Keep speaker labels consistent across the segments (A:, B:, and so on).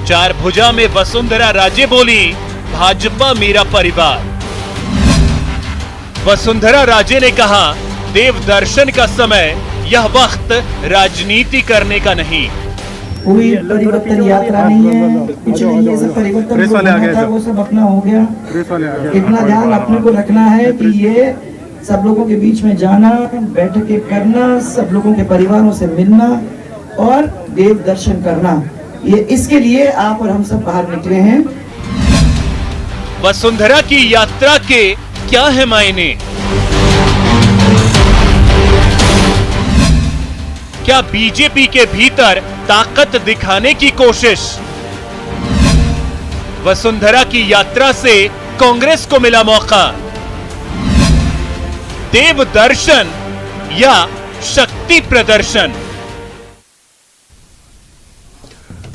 A: चार भुजा में वसुंधरा राजे बोली, भाजपा मेरा परिवार। वसुंधरा राजे ने कहा, देव दर्शन का समय, यह वक्त राजनीति करने का नहीं।
B: कोई परिवर्तन यात्रा नहीं है, कुछ नहीं। ये सब परिवर्तन जो होना था वो सब अपना हो गया। इतना ध्यान अपने को रखना है कि ये सब लोगों के बीच में जाना, बैठकें करना, सब लोगों के परिवारों से मिलना और देव दर्शन करना, ये इसके लिए आप और हम सब बाहर निकले हैं।
A: वसुंधरा की यात्रा के क्या है मायने? क्या बीजेपी के भीतर ताकत दिखाने की कोशिश? वसुंधरा की यात्रा से कांग्रेस को मिला मौका। देव दर्शन या शक्ति प्रदर्शन?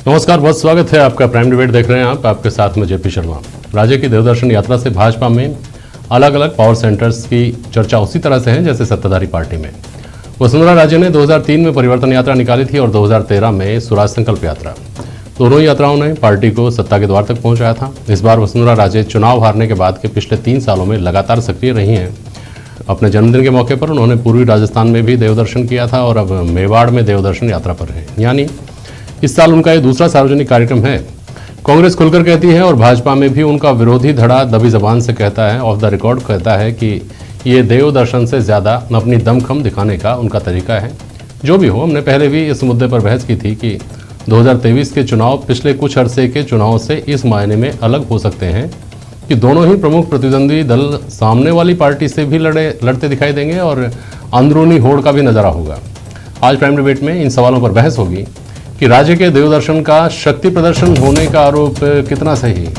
C: नमस्कार, बहुत स्वागत है आपका। प्राइम डिबेट देख रहे हैं आप, आपके साथ में जेपी शर्मा। राज्य की देवदर्शन यात्रा से भाजपा में अलग अलग पावर सेंटर्स की चर्चा उसी तरह से है जैसे सत्ताधारी पार्टी में। वसुंधरा राजे ने 2003 में परिवर्तन यात्रा निकाली थी और 2013 में स्वराज संकल्प यात्रा। दोनों ही यात्राओं ने पार्टी को सत्ता के द्वार तक पहुंचाया था। इस बार वसुंधरा राजे चुनाव हारने के बाद के पिछले 3 सालों में लगातार सक्रिय रही हैं। अपने जन्मदिन के मौके पर उन्होंने पूर्वी राजस्थान में भी देवदर्शन किया था और अब मेवाड़ में देवदर्शन यात्रा पर है, यानी इस साल उनका ये दूसरा सार्वजनिक कार्यक्रम है। कांग्रेस खुलकर कहती है और भाजपा में भी उनका विरोधी धड़ा दबी जबान से कहता है, ऑफ द रिकॉर्ड कहता है कि ये देव दर्शन से ज़्यादा अपनी दमखम दिखाने का उनका तरीका है। जो भी हो, हमने पहले भी इस मुद्दे पर बहस की थी कि 2023 के चुनाव पिछले कुछ अरसे के चुनाव से इस मायने में अलग हो सकते हैं कि दोनों ही प्रमुख प्रतिद्वंदी दल सामने वाली पार्टी से भी लड़ते दिखाई देंगे और अंदरूनी होड़ का भी नज़ारा होगा। आज प्राइम डिबेट में इन सवालों पर बहस होगी कि राज्य के देवदर्शन का शक्ति प्रदर्शन होने का आरोप कितना सही है।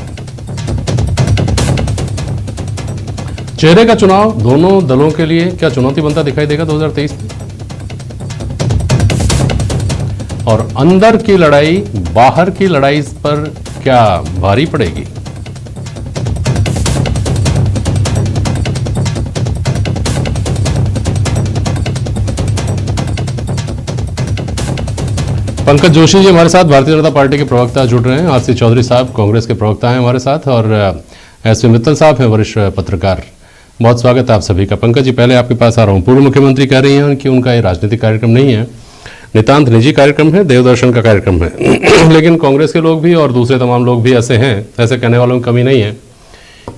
C: चेहरे का चुनाव दोनों दलों के लिए क्या चुनौती बनता दिखाई देगा 2023 में? और अंदर की लड़ाई बाहर की लड़ाई पर क्या भारी पड़ेगी? पंकज जोशी जी हमारे साथ, भारतीय जनता पार्टी के प्रवक्ता जुड़ रहे हैं। आरसी चौधरी साहब कांग्रेस के प्रवक्ता हैं हमारे साथ, और एस वी मित्तल साहब हैं वरिष्ठ पत्रकार। बहुत स्वागत है आप सभी का। पंकज जी, पहले आपके पास आ रहा हूँ। पूर्व मुख्यमंत्री कह रही हैं कि उनका ये राजनीतिक कार्यक्रम नहीं है, नितांत निजी कार्यक्रम है, देवदर्शन का कार्यक्रम है। लेकिन कांग्रेस के लोग भी और दूसरे तमाम लोग भी ऐसे हैं, ऐसे कहने वालों की कमी नहीं है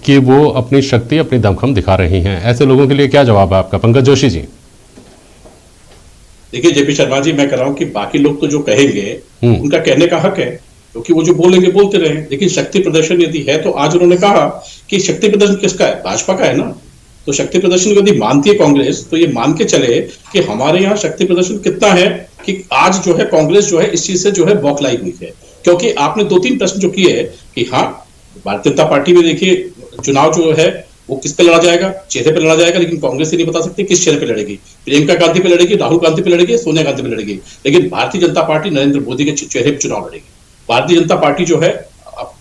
C: कि वो अपनी शक्ति, अपनी दमखम दिखा रही हैं। ऐसे लोगों के लिए क्या जवाब है आपका, पंकज जोशी जी?
D: देखिए जेपी शर्मा जी, मैं कह रहा हूं कि बाकी लोग तो जो कहेंगे उनका कहने का हक है, क्योंकि वो जो बोलेंगे बोलते रहे। लेकिन शक्ति प्रदर्शन यदि है तो आज उन्होंने कहा कि शक्ति प्रदर्शन किसका है? भाजपा का है ना। तो शक्ति प्रदर्शन यदि मानती है कांग्रेस तो ये मान के चले कि हमारे यहाँ शक्ति प्रदर्शन कितना है कि आज जो है कांग्रेस जो है इस चीज से जो है बौखलाई हुई है। क्योंकि आपने 2-3 प्रश्न जो किए हैं कि हाँ, भारतीय जनता पार्टी में देखिए चुनाव जो है वो किस पे लड़ा जाएगा? चेहरे पे लड़ा जाएगा, लेकिन कांग्रेस ही नहीं बता सकती किस चेहरे पे लड़ेगी। प्रियंका गांधी पे लड़ेगी, राहुल गांधी पे लड़ेगी, सोनिया गांधी पे लड़ेगी। लेकिन भारतीय जनता पार्टी नरेंद्र मोदी के चेहरे पे चुनाव लड़ेगी। भारतीय जनता पार्टी जो है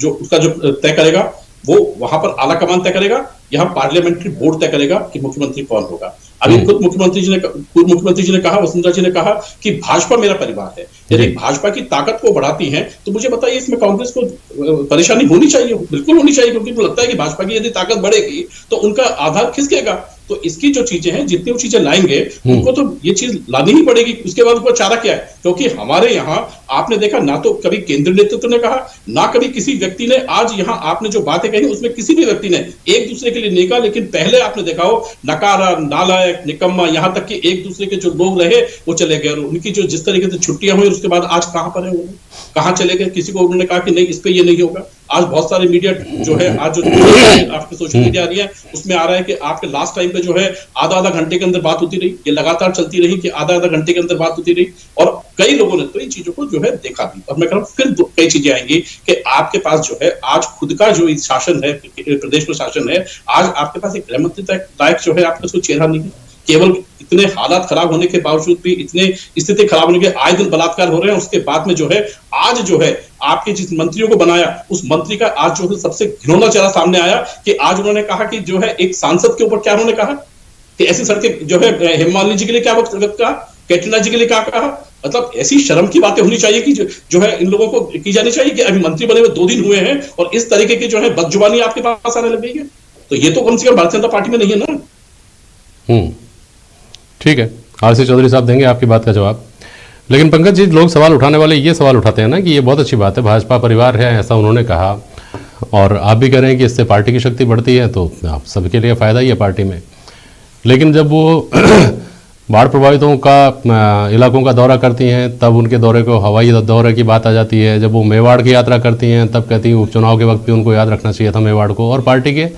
D: जो उसका जो तय करेगा वो वहां पर आला कमान तय करेगा, यहाँ पार्लियामेंट्री बोर्ड तय करेगा कि मुख्यमंत्री कौन होगा। अभी खुद पूर्व मुख्यमंत्री जी ने कहा, वसुंधरा जी ने कहा कि भाजपा मेरा परिवार है। यदि भाजपा की ताकत को बढ़ाती हैं तो मुझे बताइए इसमें कांग्रेस को परेशानी होनी चाहिए? बिल्कुल होनी चाहिए, क्योंकि मुझे लगता है कि भाजपा की यदि ताकत बढ़ेगी तो उनका आधार खिसकेगा। तो इसकी जो चीजें हैं, जितनी वो चीजें लाएंगे उनको तो ये चीज लानी ही पड़ेगी। उसके बाद उनको चारा क्या है? क्योंकि हमारे यहाँ आपने देखा ना तो कभी केंद्रीय नेतृत्व ने कहा, ना कभी किसी व्यक्ति ने, आज यहाँ आपने जो बातें कही उसमें किसी भी व्यक्ति ने एक दूसरे के लिए नहीं कहा। लेकिन पहले आपने देखा हो नकारा, नालायक, निकम्मा, यहाँ तक कि एक दूसरे के जो लोग रहे वो चले गए। और उनकी जो जिस तरीके से छुट्टियां हुई उसके बाद आज कहां पर है, वो कहां चले गए? किसी को उन्होंने कहा कि नहीं इस पे ये नहीं होगा। आज बहुत सारे मीडिया जो है, आज जो आपके सोशल मीडिया आ रही है उसमें आ रहा है कि आपके लास्ट टाइम पे जो है आधा घंटे के अंदर बात होती रही, ये लगातार चलती रही कि आधा घंटे के अंदर बात होती रही। और कई लोगों ने तो इन चीजों को जो है देखा भी। और मैं कह रहा हूं फिर कई चीजें आएंगी कि आपके पास जो है आज खुद का जो शासन है, प्रदेश में शासन है, आज आपके पास एक गृह मंत्री लायक जो है आपका चेहरा नहीं है। केवल इतने हालात खराब होने के बावजूद भी, इतने स्थिति खराब होने के आए दिन बलात्कार हो रहे हैं, उसके बाद में जो है आज जो है आपके जिस मंत्रियों को बनाया उस मंत्री का आज जो है सबसे घिनौना चेहरा सामने आया कि आज उन्होंने कहा कि जो है एक सांसद के ऊपर क्या उन्होंने कहा कि ऐसी सड़कें जो है हेमामालिनी जी के लिए क्या वक्त कहा, कैटरीना जी के लिए क्या कहा, मतलब ऐसी शर्म की बातें होनी चाहिए कि जो है इन लोगों को की जानी चाहिए कि अभी मंत्री बने हुए 2 दिन हुए हैं और इस तरीके की जो है बदजुबानी आपके पास आने लग गई है, तो ये तो कम से कम भारतीय जनता पार्टी में नहीं है ना।
C: ठीक है, आरसी चौधरी साहब देंगे आपकी बात का जवाब। लेकिन पंकज जी, लोग सवाल उठाने वाले ये सवाल उठाते हैं ना कि ये बहुत अच्छी बात है, भाजपा परिवार है, ऐसा उन्होंने कहा, और आप भी कह रहे हैं कि इससे पार्टी की शक्ति बढ़ती है, तो आप सबके लिए फ़ायदा ही है पार्टी में। लेकिन जब वो बाढ़ प्रभावितों का इलाकों का दौरा करती हैं, तब उनके दौरे को हवाई दौरे की बात आ जाती है। जब वो मेवाड़ की यात्रा करती हैं, तब कहती हैं उपचुनाव के वक्त भी उनको याद रखना चाहिए था मेवाड़ को, और पार्टी के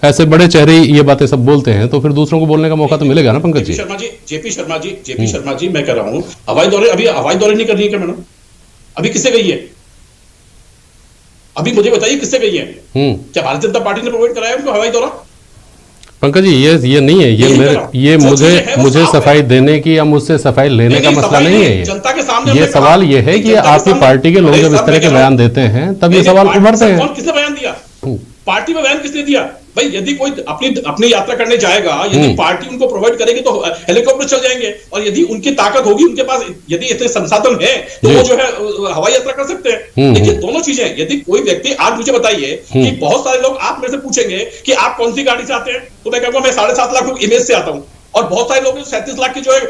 C: ऐसे बड़े चेहरे ये बातें सब बोलते हैं, तो फिर दूसरों को बोलने का मौका तो मिलेगा ना पंकज जी।
D: जेपी शर्मा जी मैं कह रहा हूँ, हवाई दौरे नहीं करनी है क्या मैडम? अभी किससे गई है? अभी मुझे बताइए किससे गई है? क्या भारतीय जनता पार्टी ने प्रोवाइड कराया उनको हवाई दौरा?
C: पंकज जी, ये नहीं है, ये मुझे सफाई देने की या मुझसे सफाई लेने का मसला नहीं है।
D: जनता के सामने
C: ये सवाल ये है कि आपकी पार्टी के लोग जब इस तरह के बयान देते हैं, तब ये सवाल उभरते हैं।
D: किसने बयान दिया? पार्टी में बयान किसने दिया? भाई यदि कोई अपनी यात्रा करने जाएगा, यदि पार्टी उनको प्रोवाइड करेगी तो हेलीकॉप्टर चल जाएंगे, और यदि उनकी ताकत होगी, उनके पास यदि इतने संसाधन है तो वो जो है हवाई यात्रा कर सकते हैं। देखिए दोनों चीजें, यदि कोई व्यक्ति, आज मुझे बताइए कि बहुत सारे लोग आप मेरे से पूछेंगे कि आप कौन सी गाड़ी से आते हैं, तो मैं कहूंगा मैं 7.5 लाख इमेज से आता हूँ, और बहुत सारे लोग 37 लाख की जो है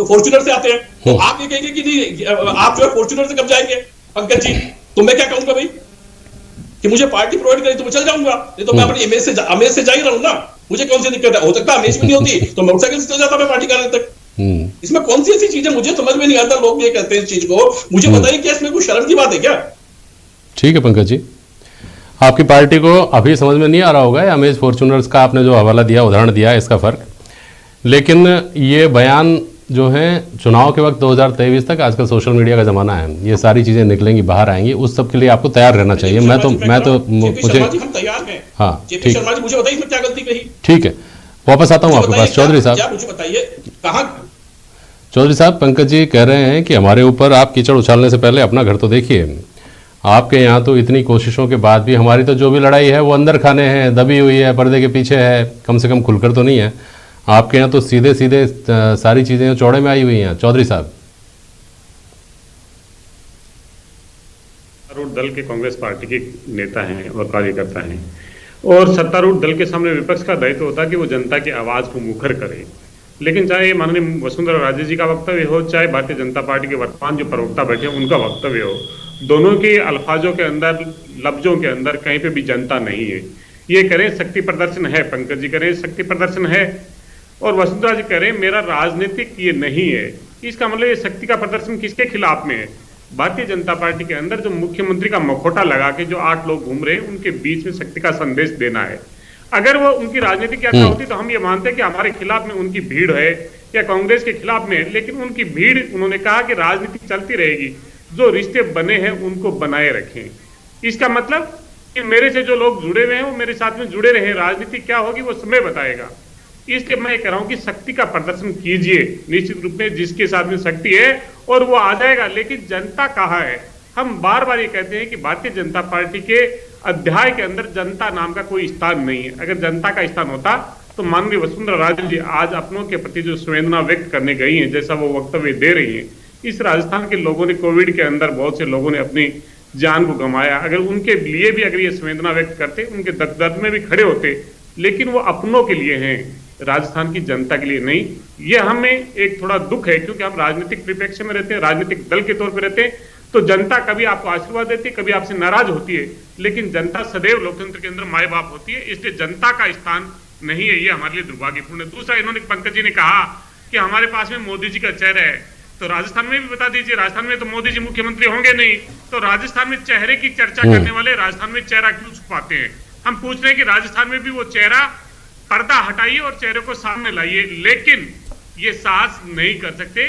D: फॉर्च्यूनर से आते हैं। तो आप ये कहेंगे कि नहीं आप जो है फॉर्च्यूनर से कब जाएंगे पंकज जी? तो मैं क्या कहूंगा भाई कि मुझे पार्टी प्रोवाइड करे तो मैं चल जाऊंगा, नहीं तो मैं अपनी इमेज से जा ही रहा हूं ना। मुझे कौन सी दिक्कत है? हो सकता है इमेज भी नहीं होती तो मोटरसाइकिल से चल जाता मैं पार्टी कार्यालय तक। इसमें कौन सी ऐसी चीज है? मुझे समझ में नहीं आता, लोग ये कहते हैं इस चीज को। मुझे बताइए क्या इसमें कोई शर्म की बात है क्या?
C: ठीक है पंकज जी, आपकी पार्टी को अभी समझ में नहीं आ रहा होगा अमेज फॉर्च्यूनर्स का आपने जो हवाला दिया, उदाहरण दिया, इसका फर्क। लेकिन ये बयान जो है चुनाव के वक्त 2023 तक, आजकल सोशल मीडिया का जमाना है, ये सारी चीजें निकलेंगी, बाहर आएंगी, उस सब के लिए आपको तैयार रहना चाहिए। मैं तो मुझे
D: हम तैयार हैं।
C: हाँ ठीक,
D: शर्मा जी मुझे बताइए इसमें क्या गलती कही?
C: ठीक है, वापस आता हूँ आपके पास। चौधरी साहब
D: मुझे बताइए कहाँ।
C: चौधरी साहब, पंकज जी कह रहे हैं कि हमारे ऊपर आप कीचड़ उछालने से पहले अपना घर तो देखिए। आपके यहाँ तो इतनी कोशिशों के बाद भी हमारी तो जो भी लड़ाई है वो अंदर खाने हैं, दबी हुई है, पर्दे के पीछे है, कम से कम खुलकर तो नहीं है। आपके यहाँ तो सीधे सीधे सारी चीज़ें चौड़े में आई हुई हैं। चौधरी साहब,
E: सत्तारूढ़ दल के कांग्रेस पार्टी के नेता हैं और कार्यकर्ता हैं, और सत्तारूढ़ दल के सामने विपक्ष का दायित्व होता है कि वो जनता की आवाज़ को मुखर करे। लेकिन चाहे माननीय वसुंधरा राजे जी का वक्तव्य हो, चाहे भारतीय जनता पार्टी के वर्तमान जो प्रवक्ता बैठे हैं उनका वक्तव्य हो, दोनों के अल्फाजों के अंदर, लफ्जों के अंदर कहीं पे भी जनता नहीं है। ये करें शक्ति प्रदर्शन है, पंकज जी करें शक्ति प्रदर्शन है, और वसुंधरा जी करें मेरा राजनीतिक ये नहीं है। इसका मतलब ये शक्ति का प्रदर्शन किसके खिलाफ में है? भारतीय जनता पार्टी के अंदर जो मुख्यमंत्री का मखौटा लगा के जो 8 लोग घूम रहे हैं, उनके बीच में शक्ति का संदेश देना है। अगर वो उनकी राजनीतिक यात्रा होती तो हम ये मानते हैं कि हमारे खिलाफ में उनकी भीड़ है या कांग्रेस के खिलाफ में, लेकिन उनकी भीड़, उन्होंने कहा कि राजनीति चलती रहेगी, जो रिश्ते बने हैं उनको बनाए रखें। इसका मतलब कि मेरे से जो लोग जुड़े हुए हैं वो मेरे साथ में जुड़े रहे, राजनीति क्या होगी वो समय बताएगा। इसलिए मैं कह रहा हूं कि शक्ति का प्रदर्शन कीजिए, निश्चित रूप में जिसके साथ में शक्ति है और वो आ जाएगा। लेकिन जनता कहाँ है? हम बार बार ये कहते हैं कि भारतीय जनता पार्टी के अध्याय के अंदर जनता नाम का कोई स्थान नहीं है। अगर जनता का स्थान होता तो माननीय वसुंधरा राजे जी आज अपनों के प्रति जो संवेदना व्यक्त करने गई हैं, जैसा वो वक्तव्य दे रही हैं, इस राजस्थान के लोगों ने कोविड के अंदर बहुत से लोगों ने अपनी जान को गंवाया, अगर उनके लिए भी अगर ये संवेदना व्यक्त करते, उनके दर्द में भी खड़े होते, लेकिन वो अपनों के लिए हैं, राजस्थान की जनता के लिए नहीं। ये हमें एक थोड़ा दुख है क्योंकि हम राजनीतिक परिप्रेक्ष्य में रहते हैं, राजनीतिक दल के तौर पर रहते हैं, तो जनता कभी आपको आशीर्वाद देती है, कभी आपसे नाराज होती है, लेकिन जनता सदैव लोकतंत्र के अंदर माए बाप होती है। इसलिए जनता का स्थान नहीं है, ये हमारे लिए दुर्भाग्यपूर्ण है। दूसरा, इन्होंने पंकज जी ने कहा कि हमारे पास में मोदी जी का चेहरा है, तो राजस्थान में भी बता दीजिए, राजस्थान में तो मोदी जी मुख्यमंत्री होंगे नहीं, तो राजस्थान में चेहरे की चर्चा करने वाले राजस्थान में चेहरा क्यों छुपाते हैं? हम पूछ रहे हैं कि राजस्थान में भी वो चेहरा, पर्दा हटाइए और चेहरे को सामने लाइए। लेकिन ये साहस नहीं कर सकते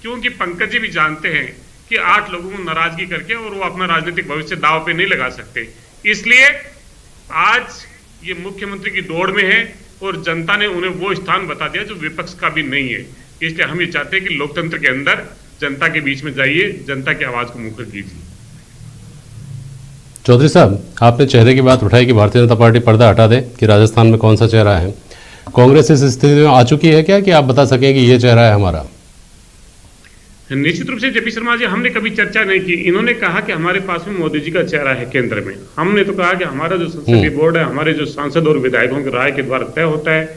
E: क्योंकि पंकज जी भी जानते हैं कि 8 लोगों को नाराजगी करके और वो अपना राजनीतिक भविष्य दांव पे नहीं लगा सकते। इसलिए आज ये मुख्यमंत्री की दौड़ में है और जनता ने उन्हें वो स्थान बता दिया जो विपक्ष का भी नहीं है। इसलिए हम ये चाहते हैं कि लोकतंत्र के अंदर जनता के बीच में जाइए, जनता की आवाज को मुखर कीजिए।
C: चौधरी साहब, आपने चेहरे की बात उठाई कि भारतीय जनता पार्टी पर्दा हटा दे कि राजस्थान में कौन सा चेहरा है। कांग्रेस इस स्थिति में आ चुकी है क्या कि आप बता सकें कि ये चेहरा है हमारा?
E: निश्चित रूप से जेपी शर्मा जी, हमने कभी चर्चा नहीं की। इन्होंने कहा कि हमारे पास में मोदी जी का चेहरा है केंद्र में। हमने तो कहा कि हमारा जो संसदीय बोर्ड है, हमारे जो सांसद और विधायकों की राय के द्वारा तय होता है,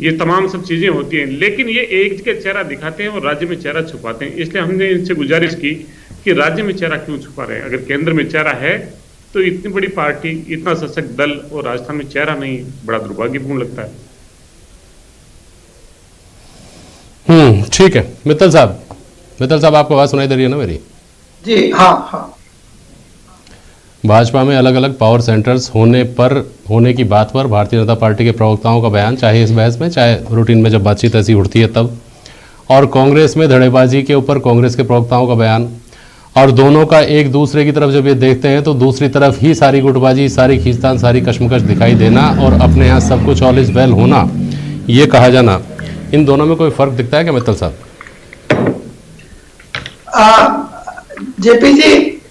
E: ये तमाम सब चीजें होती हैं। लेकिन ये एक के चेहरा दिखाते हैं और राज्य में चेहरा छुपाते हैं। इसलिए हमने इनसे गुजारिश की कि राज्य में चेहरा क्यों छुपा रहे हैं? अगर केंद्र में चेहरा है तो इतनी बड़ी पार्टी, इतना सशक्त दल और राजस्थान में चेहरा नहीं, बड़ा दुर्भाग्यपूर्ण लगता है।
C: ठीक है। मित्तल साहब आपको आवाज सुनाई दे रही है ना मेरी?
B: जी हाँ।
C: भाजपा में अलग अलग पावर सेंटर्स होने की बात पर भारतीय जनता पार्टी के प्रवक्ताओं का बयान, चाहे इस बहस में चाहे रूटीन में जब बातचीत ऐसी उठती है तब, और कांग्रेस में धड़ेबाजी के ऊपर कांग्रेस के प्रवक्ताओं का बयान, और दोनों का एक दूसरे की तरफ जब ये देखते हैं तो दूसरी तरफ ही सारी गुटबाजी, सारी खींचतान, सारी कशमकश दिखाई देना और अपने यहाँ सब कुछ ऑल इज वेल होना, ये कहा जाना, इन दोनों में कोई फर्क दिखता है क्या मित्तल साहब?
B: जेपी जी,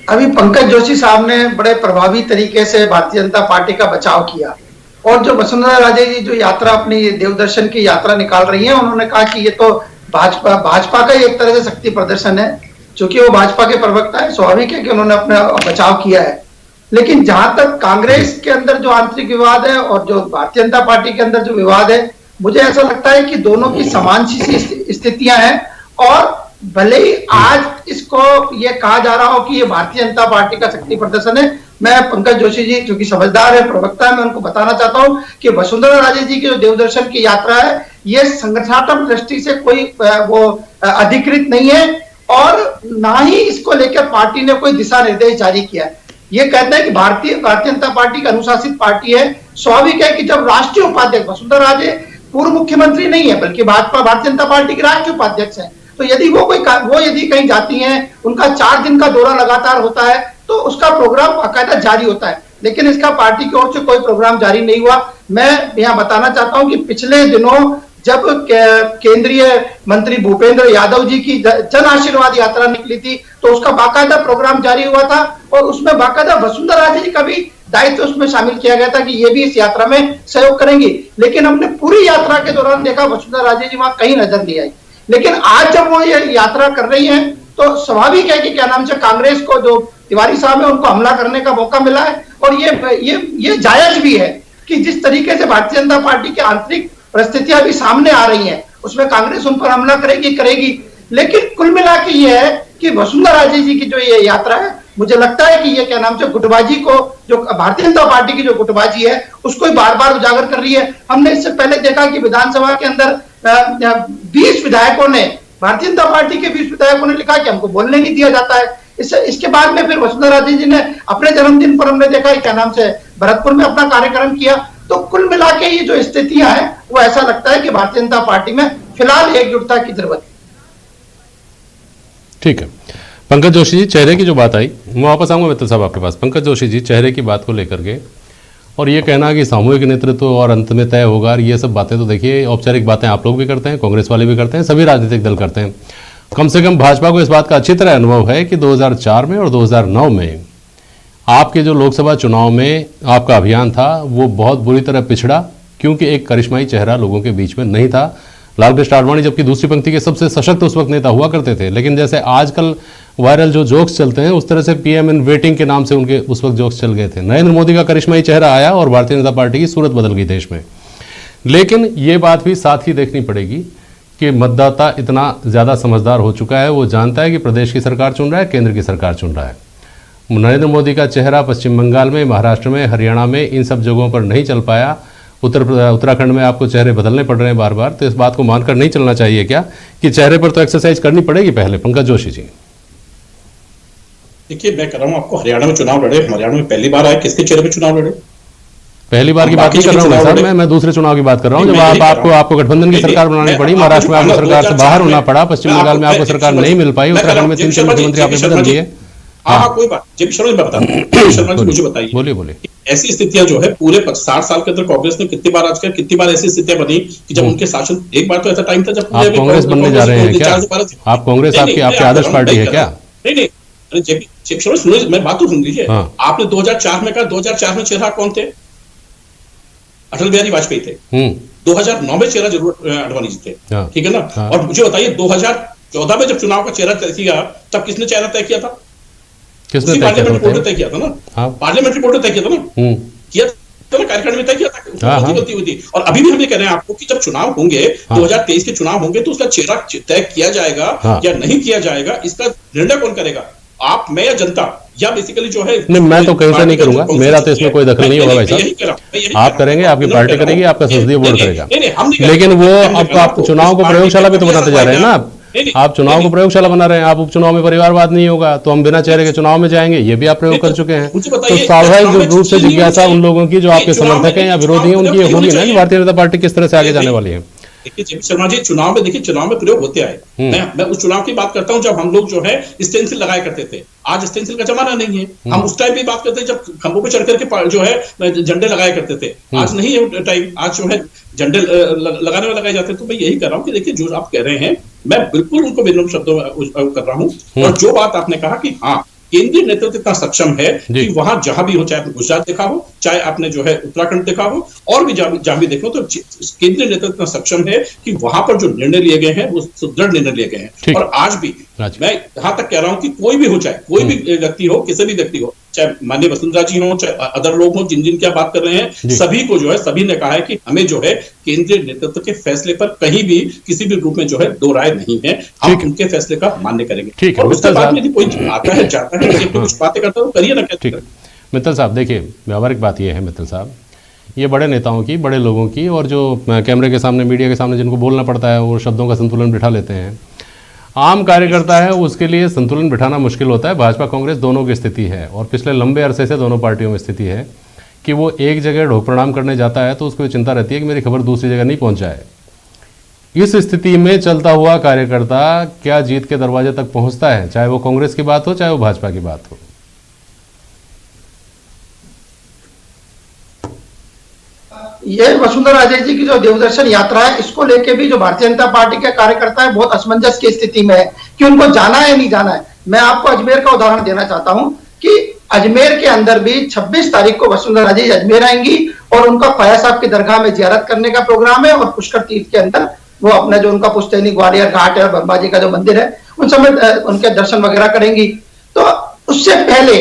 B: अभी पंकज जोशी साहब ने बड़े प्रभावी तरीके से भारतीय जनता पार्टी का बचाव किया, और जो वसुंधरा राजे जी जो यात्रा, अपनी देवदर्शन की यात्रा निकाल रही हैं, उन्होंने कहा कि ये तो भाजपा का ही एक तरह से शक्ति प्रदर्शन है। चूंकि वो भाजपा के प्रवक्ता है, स्वाभाविक है कि उन्होंने अपना बचाव किया है। लेकिन जहां तक कांग्रेस के अंदर जो आंतरिक विवाद है और जो भारतीय जनता पार्टी के अंदर जो विवाद है, मुझे ऐसा लगता है कि दोनों की समान सी स्थितियां हैं। और भले ही आज इसको ये कहा जा रहा हो कि ये भारतीय जनता पार्टी का शक्ति प्रदर्शन है, मैं पंकज जोशी जी क्योंकि समझदार है, प्रवक्ता है, मैं उनको बताना चाहता हूं कि वसुंधरा राजे जी की जो देवदर्शन की यात्रा है, ये संगठनात्मक दृष्टि से कोई वो अधिकृत नहीं है, और ना ही इसको लेकर पार्टी ने कोई दिशा निर्देश जारी किया है। ये कहते हैं कि भारतीय जनता पार्टी का अनुशासित पार्टी है। स्वाभाविक है कि जब राष्ट्रीय उपाध्यक्ष वसुंधरा राजे पूर्व मुख्यमंत्री नहीं है, बल्कि भारतीय जनता पार्टी के राष्ट्रीय उपाध्यक्ष है, तो यदि वो यदि कहीं जाती हैं, उनका 4 दिन का दौरा लगातार होता है, तो उसका प्रोग्राम बाकायदा जारी होता है। लेकिन इसका पार्टी की ओर से कोई प्रोग्राम जारी नहीं हुआ। मैं यहाँ बताना चाहता हूं कि पिछले दिनों जब केंद्रीय मंत्री भूपेंद्र यादव जी की जन आशीर्वाद यात्रा निकली थी, तो उसका बाकायदा प्रोग्राम जारी हुआ था, और उसमें बाकायदा वसुंधरा राजे जी का भी दायित्व उसमें शामिल किया गया था कि ये भी इस यात्रा में सहयोग करेंगी। लेकिन हमने पूरी यात्रा के दौरान देखा वसुंधरा राजे जी वहां कहीं नजर नहीं आई। लेकिन आज जब वो ये यात्रा कर रही हैं, तो स्वाभाविक है कि क्या नाम से कांग्रेस को, जो तिवारी साहब है, उनको हमला करने का मौका मिला है। और ये जायज भी है कि जिस तरीके से भारतीय जनता पार्टी की आंतरिक परिस्थितियां अभी सामने आ रही हैं, उसमें कांग्रेस उन पर हमला करेगी। लेकिन कुल मिला के ये है कि वसुंधरा राजे जी की जो ये यात्रा है, मुझे लगता है कि ये क्या नाम से गुटबाजी को, जो भारतीय जनता पार्टी की जो गुटबाजी है, उसको बार बार उजागर कर रही है। हमने इससे पहले देखा कि विधानसभा के अंदर 20 विधायकों ने, भारतीय जनता पार्टी के 20 विधायकों ने लिखा कि हमको बोलने नहीं दिया जाता है। इसके बाद में फिर वसुंधरा राजे जी ने अपने जन्मदिन पर, हमने देखा क्या नाम से भरतपुर में अपना कार्यक्रम किया। तो कुल मिला के ये जो स्थितियां हैं, वो ऐसा लगता है कि भारतीय जनता पार्टी में फिलहाल एकजुटता की जरूरत है।
C: ठीक है। पंकज जोशी जी, चेहरे की जो बात आई, मैं वापस आऊंगा मित्तल साहब आपके पास। पंकज जोशी जी, चेहरे की बात को लेकर के और ये कहना कि सामूहिक नेतृत्व और अंत में तय होगा, ये सब बातें तो देखिए औपचारिक बातें आप लोग भी करते हैं, कांग्रेस वाले भी करते हैं, सभी राजनीतिक दल करते हैं। कम से कम भाजपा को इस बात का अच्छी तरह अनुभव है कि 2004 में और 2009 में आपके जो लोकसभा चुनाव में आपका अभियान था, वो बहुत बुरी तरह पिछड़ा, क्योंकि एक करिश्माई चेहरा लोगों के बीच में नहीं था। लालकृष्ण आडवाणी जबकि दूसरी पंक्ति के सबसे सशक्त उस वक्त नेता हुआ करते थे, लेकिन जैसे आजकल वायरल जो जोक्स चलते हैं, उस तरह से पीएम इन वेटिंग के नाम से उनके उस वक्त जोक्स चल गए थे। नरेंद्र मोदी का करिश्माई चेहरा आया और भारतीय जनता पार्टी की सूरत बदल गई देश में। लेकिन ये बात भी साथ ही देखनी पड़ेगी कि मतदाता इतना ज़्यादा समझदार हो चुका है, वो जानता है कि प्रदेश की सरकार चुन रहा है, केंद्र की सरकार चुन रहा है। नरेंद्र मोदी का चेहरा पश्चिम बंगाल में, महाराष्ट्र में, हरियाणा में, इन सब जगहों पर नहीं चल पाया। उत्तराखंड में आपको चेहरे बदलने पड़ रहे हैं बार बार। तो इस बात को मानकर नहीं चलना चाहिए क्या कि चेहरे पर तो एक्सरसाइज करनी पड़ेगी पहले? पंकज जोशी जी,
D: देखिए, मैं कह रहा हूँ आपको, हरियाणा में चुनाव लड़े, हरियाणा में पहली बार आए, किसके चेहरे पे चुनाव लड़े?
C: पहली बार की बात नहीं कर रहा हूँ सर, मैं दूसरे चुनाव की बात कर रहा हूँ। जब आपको गठबंधन की सरकार बनानी पड़ी, महाराष्ट्र में आपको सरकार से बाहर होना पड़ा, पश्चिम बंगाल में आपको सरकार नहीं मिल पाई, उत्तराखंड में 3 मुख्यमंत्री आपने बदल दिए।
D: हाँ, कोई बात। जेपी शर्मा मैं बताऊं, शर्मा जी मुझे बताइए,
C: बोलिए।
D: ऐसी स्थितियां जो है पूरे 60 साल के अंदर कांग्रेस ने कितनी बार ऐसी स्थितियां बनी कि जब उनके शासन, एक बार तो ऐसा टाइम था जब
C: आप कांग्रेस बनने जा रहे हैं क्या? आप कांग्रेस आपकी आदर्श पार्टी है क्या?
D: नहीं, अरे जेपी शर्मा सुनिए, मैं बात तो सुन लीजिए। आपने 2004 में कहा, 2004 में चेहरा कौन थे? अटल बिहारी वाजपेयी थे। 2009 में चेहरा जरूर आडवाणी जी थे, ठीक है ना? और मुझे बताइए 14 में जब चुनाव का चेहरा तय किया तब किसने चेहरा तय किया था?
C: किसने तय
D: पार्लियामेंट बोर्ड ने तय किया था ना।
C: हाँ।
D: पार्लियामेंट्री बोर्ड ने तय किया था ना, किया था ना, कार्यकारिणी में तय किया था। गलती हुई थी। और अभी भी हम ये कह रहे हैं आपको कि जब चुनाव होंगे, 2023 के चुनाव होंगे, तो उसका चेहरा तय किया जाएगा या नहीं किया जाएगा, इसका निर्णय कौन करेगा? आप, मैं या जनता, या बेसिकली जो है?
C: नहीं, मैं तो कहीं से नहीं करूंगा, मेरा तो इसमें कोई दखल नहीं होगा भाई साहब। आप करेंगे, आपकी पार्टी करेगी, आपका संसदीय बोर्ड करेगा। लेकिन वो अब आप चुनाव को प्रयोगशाला भी तो बनाते जा रहे हैं ना। आप चुनाव को प्रयोगशाला बना रहे हैं। आप उपचुनाव में परिवारवाद नहीं होगा तो हम बिना चेहरे के चुनाव में जाएंगे, ये भी आप प्रयोग कर चुके हैं। तो स्वाभाविक रूप से जिज्ञासा उन लोगों की जो आपके समर्थक हैं या विरोधी हैं उनकी ये होगी ना कि भारतीय जनता पार्टी किस तरह से आगे जाने वाली है।
D: देखिए जेपी शर्मा जी, चुनाव में देखिए, चुनाव में प्रयोग होते आए। मैं उस चुनाव की बात करता हूं जब हम लोग जो है स्टेंसिल लगाया करते थे। आज स्टेंसिल का जमाना नहीं है। हम उस टाइम भी बात करते हैं जब खंभों पे चढ़ करके जो है झंडे लगाया करते थे। आज नहीं है टाइम, आज जो है झंडे लगाने में लगाए जाते हैं। तो मैं यही कर रहा हूँ कि देखिए जो आप कह रहे हैं, मैं बिल्कुल उनको विनम्र शब्दों में कर रहा हूँ। और जो बात आपने कहा कि हाँ, केंद्रीय नेतृत्व इतना सक्षम है कि वहां जहां भी हो, चाहे आपने गुजरात देखा हो, चाहे आपने जो है उत्तराखंड देखा हो, और भी जहां भी देखो, तो केंद्रीय नेतृत्व इतना सक्षम है कि वहां पर जो निर्णय लिए गए हैं वो सुदृढ़ निर्णय लिए गए हैं। और आज भी मैं यहां तक कह रहा हूं कि कोई भी हो, चाहे कोई भी व्यक्ति हो, किसी भी व्यक्ति हो, चाहे माननीय वसुंधरा जी हो, चाहे अदर लोग हो, जिन क्या बात कर रहे हैं, सभी को जो है, सभी ने कहा है कि हमें जो है केंद्रीय नेतृत्व के फैसले पर कहीं भी किसी भी रूप में जो है दो राय नहीं है। हम उनके फैसले का मान्य करेंगे।
C: ठीक है,
D: और उसके बाद यदि कोई आता है, जाता है, कुछ बातें करता है तो करिए ना।
C: ठीक है मित्तल साहब, देखिए व्यावहारिक बात यह है मित्तल साहब, ये बड़े नेताओं की, बड़े लोगों की, और जो कैमरे के सामने, मीडिया के सामने जिनको बोलना पड़ता है वो शब्दों का संतुलन बिठा लेते हैं। आम कार्यकर्ता है उसके लिए संतुलन बिठाना मुश्किल होता है। भाजपा कांग्रेस दोनों की स्थिति है और पिछले लंबे अरसे से दोनों पार्टियों में स्थिति है कि वो एक जगह ढोक प्रणाम करने जाता है तो उसको चिंता रहती है कि मेरी खबर दूसरी जगह नहीं पहुंच जाए। इस स्थिति में चलता हुआ कार्यकर्ता क्या जीत के दरवाजे तक पहुंचता है, चाहे वो कांग्रेस की बात हो, चाहे वो भाजपा की बात हो।
F: ये वसुंधरा राजे जी की जो देवदर्शन यात्रा है, इसको लेके भी जो भारतीय जनता पार्टी के कार्यकर्ता है बहुत असमंजस की स्थिति में है कि उनको जाना है नहीं जाना है। मैं आपको अजमेर का उदाहरण देना चाहता हूं कि अजमेर के अंदर भी 26 तारीख को वसुंधरा राजे अजमेर आएंगी और उनका ख्वाजा साहब की दरगाह में जियारत करने का प्रोग्राम है। और पुष्कर तीर्थ के अंदर वो अपना जो उनका पुश्तैनी ग्वालियर घाट है और बंबाजी का जो मंदिर है, उन समय उनके दर्शन वगैरह करेंगी। तो उससे पहले